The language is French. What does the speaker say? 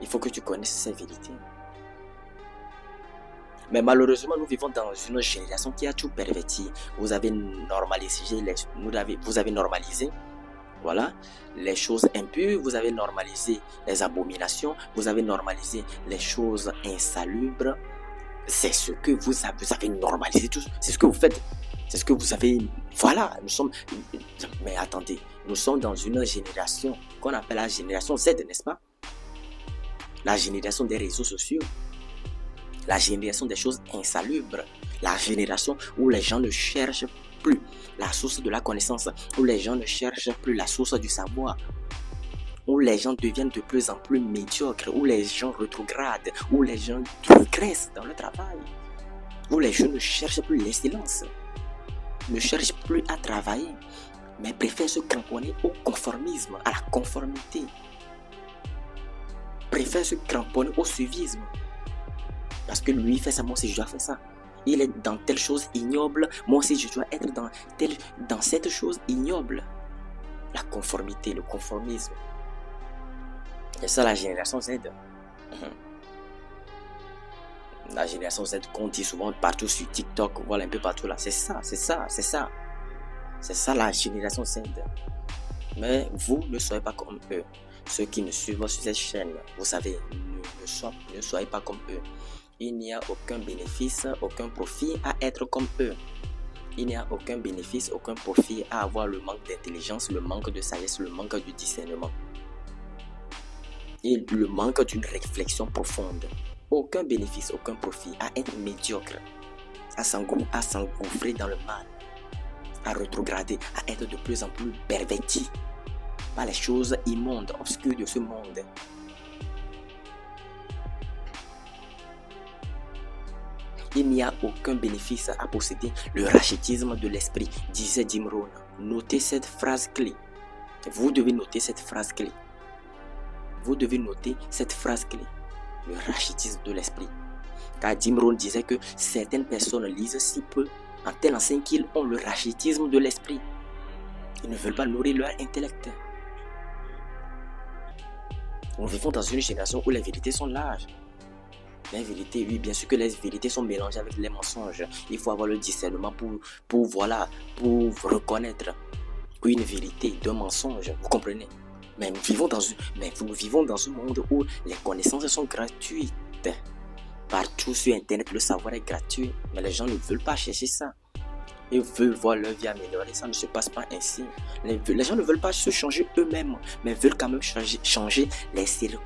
Il faut que tu connaisses ces vérités. Mais malheureusement, nous vivons dans une génération qui a tout perverti. Vous avez normalisé voilà, les choses impures, vous avez normalisé les abominations, vous avez normalisé les choses insalubres. C'est ce que vous avez normalisé tout. C'est ce que vous faites. C'est ce que vous avez. Voilà, mais attendez, nous sommes dans une génération qu'on appelle la génération Z, n'est-ce pas? La génération des réseaux sociaux. La génération des choses insalubres. La génération où les gens ne cherchent plus la source de la connaissance, où les gens ne cherchent plus la source du savoir, où les gens deviennent de plus en plus médiocres, où les gens rétrogradent, où les gens régressent dans le travail, où les gens ne cherchent plus l'excellence, ne cherchent plus à travailler, mais préfèrent se cramponner au conformisme, à la conformité, préfèrent se cramponner au suivisme. Parce que lui fait ça, moi aussi je dois faire ça. Il est dans telle chose ignoble, moi aussi je dois être dans cette chose ignoble. La conformité, le conformisme. C'est ça la génération Z. La génération Z qu'on dit souvent partout sur TikTok, voilà un peu partout là. C'est ça. C'est ça la génération Z. Mais vous ne soyez pas comme eux. Ceux qui me suivent sur cette chaîne, vous savez, ne soyez pas comme eux. Il n'y a aucun bénéfice, aucun profit à être comme eux. Il n'y a aucun bénéfice, aucun profit à avoir le manque d'intelligence, le manque de sagesse, le manque de discernement. Et le manque d'une réflexion profonde. Aucun bénéfice, aucun profit à être médiocre, à s'engouffrer dans le mal, à rétrograder, à être de plus en plus perverti par les choses immondes, obscures de ce monde. Il n'y a aucun bénéfice à posséder le rachitisme de l'esprit, disait Jim Rohn. Notez cette phrase clé. Vous devez noter cette phrase clé. Vous devez noter cette phrase clé. Le rachitisme de l'esprit. Car Jim Rohn disait que certaines personnes lisent si peu en telle enseigne qu'ils ont le rachitisme de l'esprit. Ils ne veulent pas nourrir leur intellect. Nous vivons dans une génération où les vérités sont larges. Les vérités, oui, bien sûr que les vérités sont mélangées avec les mensonges. Il faut avoir le discernement pour reconnaître une vérité d'un mensonge. Vous comprenez? Mais nous vivons dans un monde où les connaissances sont gratuites. Partout sur Internet, le savoir est gratuit. Mais les gens ne veulent pas chercher ça. Ils veulent voir leur vie améliorer. Ça ne se passe pas ainsi. Les gens ne veulent pas se changer eux-mêmes, mais veulent quand même changer les circonstances.